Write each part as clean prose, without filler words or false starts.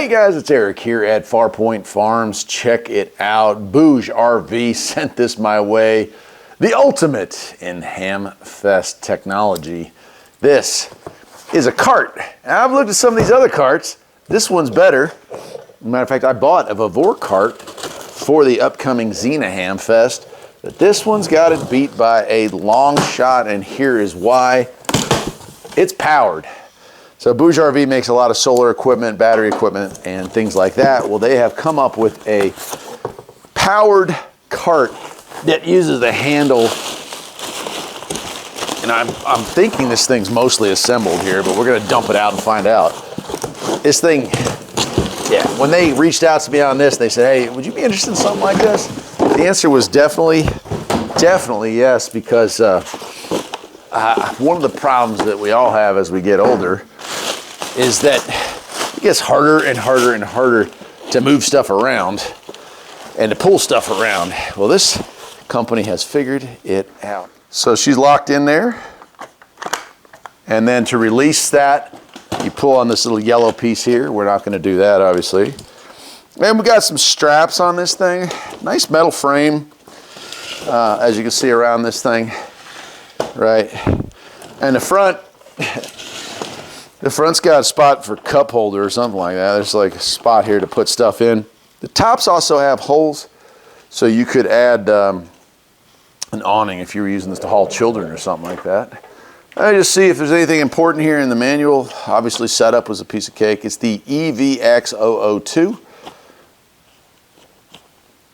Hey guys, it's Eric here at Farpoint Farms. Check it out. Bouge RV sent this my way. The ultimate in Hamfest technology. This is a cart. Now, I've looked at some of these other carts. This one's better. Matter of fact, I bought a Vavor cart for the upcoming Xena Hamfest. But this one's got it beat by a long shot, and here is why. It's powered. So Bouge RV makes a lot of solar equipment, battery equipment, and things like that. Well, they have come up with a powered cart that uses the handle. And I'm thinking this thing's mostly assembled here, but we're gonna dump it out and find out. This thing, yeah, when they reached out to me on this, they said, hey, would you be interested in something like this? The answer was definitely yes, because one of the problems that we all have as we get older is that it gets harder and harder and harder to move stuff around and to pull stuff around. Well, this company has figured it out. So she's locked in there. And then to release that, you pull on this little yellow piece here. We're not gonna do that, obviously. And we got some straps on this thing. Nice metal frame, as you can see around this thing, right? And the front's got a spot for cup holder or something like that. There's like a spot here to put stuff in. The tops also have holes, so you could add an awning if you were using this to haul children or something like that. I just see if there's anything important here in the manual. Obviously, setup was a piece of cake. It's the EVX002.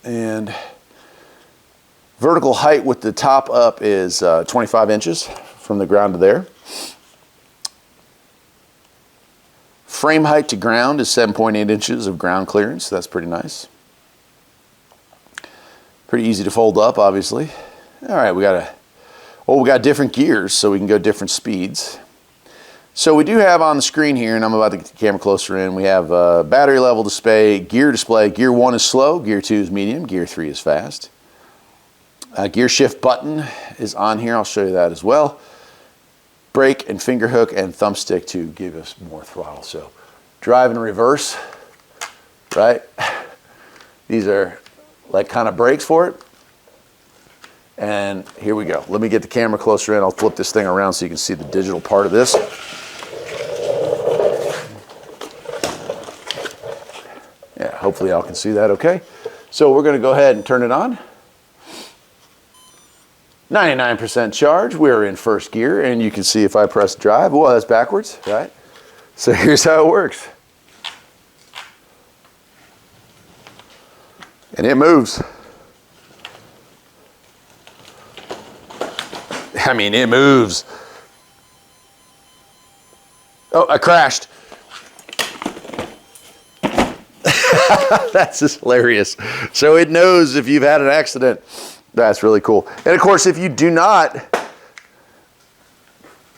And vertical height with the top up is 25 inches from the ground to there. Frame height to ground is 7.8 inches of ground clearance. That's pretty nice. Pretty easy to fold up, obviously. All right, we got different gears, so we can go different speeds. So we do have on the screen here, and I'm about to get the camera closer in, we have battery level display, gear display. Gear 1 is slow, Gear 2 is medium, Gear 3 is fast. Gear shift button is on here. I'll show you that as well. Brake and finger hook and thumbstick to give us more throttle. So drive and reverse, right? These are like kind of brakes for it. And here we go. Let me get the camera closer in. I'll flip this thing around so you can see the digital part of this. Yeah, hopefully y'all can see that okay. So we're gonna go ahead and turn it on. 99% charge, we're in first gear, and you can see if I press drive, well, that's backwards, right? So here's how it works. And it moves. I mean, it moves. Oh, I crashed. That's just hilarious. So it knows if you've had an accident. That's really cool. And of course, if you don't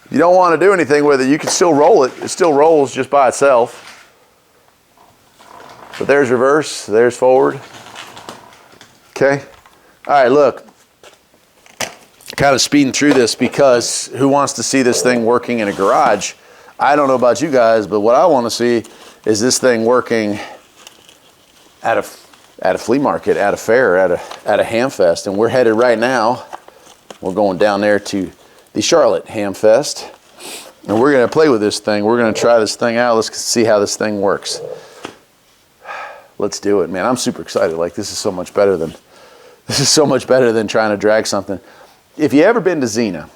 want to do anything with it, you can still roll it. It still rolls just by itself. But there's reverse, there's forward. Okay. All right, look. Kind of speeding through this because who wants to see this thing working in a garage? I don't know about you guys, but what I want to see is this thing working at a flea market, at a fair, at a Hamfest. And we're headed right now. We're going down there to the Charlotte Hamfest. And we're going to play with this thing. We're going to try this thing out. Let's see how this thing works. Let's do it, man. I'm super excited. Like, this is so much better than trying to drag something. If you ever been to Xena,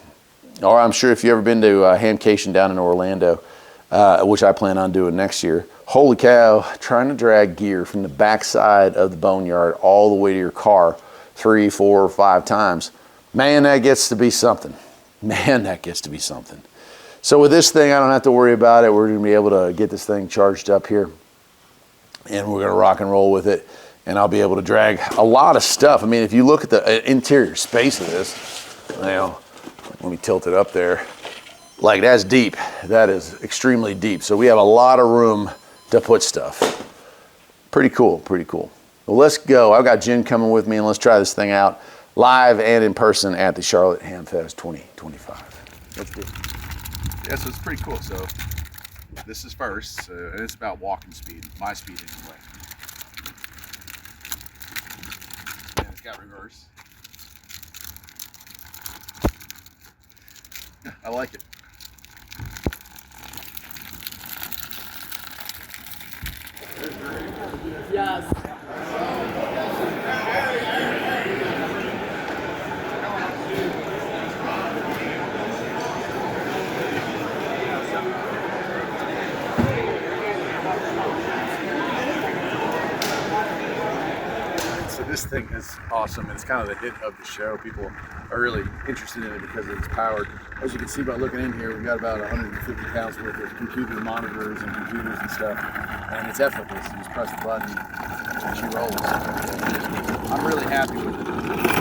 or I'm sure if you ever been to Hamcation down in Orlando, which I plan on doing next year, holy cow, trying to drag gear from the backside of the boneyard all the way to your car 3, 4, or 5 times, man, that gets to be something. Man, that gets to be something. So with this thing, I don't have to worry about it. We're going to be able to get this thing charged up here, and we're going to rock and roll with it, and I'll be able to drag a lot of stuff. I mean, if you look at the interior space of this, now, let me tilt it up there. Like, that's deep. That is extremely deep. So we have a lot of room to put stuff. Pretty cool, pretty cool. Well, let's go. I've got Jen coming with me, and let's try this thing out live and in person at the Charlotte Hamfest 2025. Let's do it. Yeah, so it's pretty cool. So This is first, and it's about walking speed, my speed anyway. And it's got reverse. I like it. Yes. So this thing is awesome. It's kind of the hit of the show. People are really interested in it because it's powered. As you can see by looking in here, we've got about 150 pounds worth of computer monitors and computers and stuff. And it's effortless. You just press the button and she rolls. I'm really happy with it.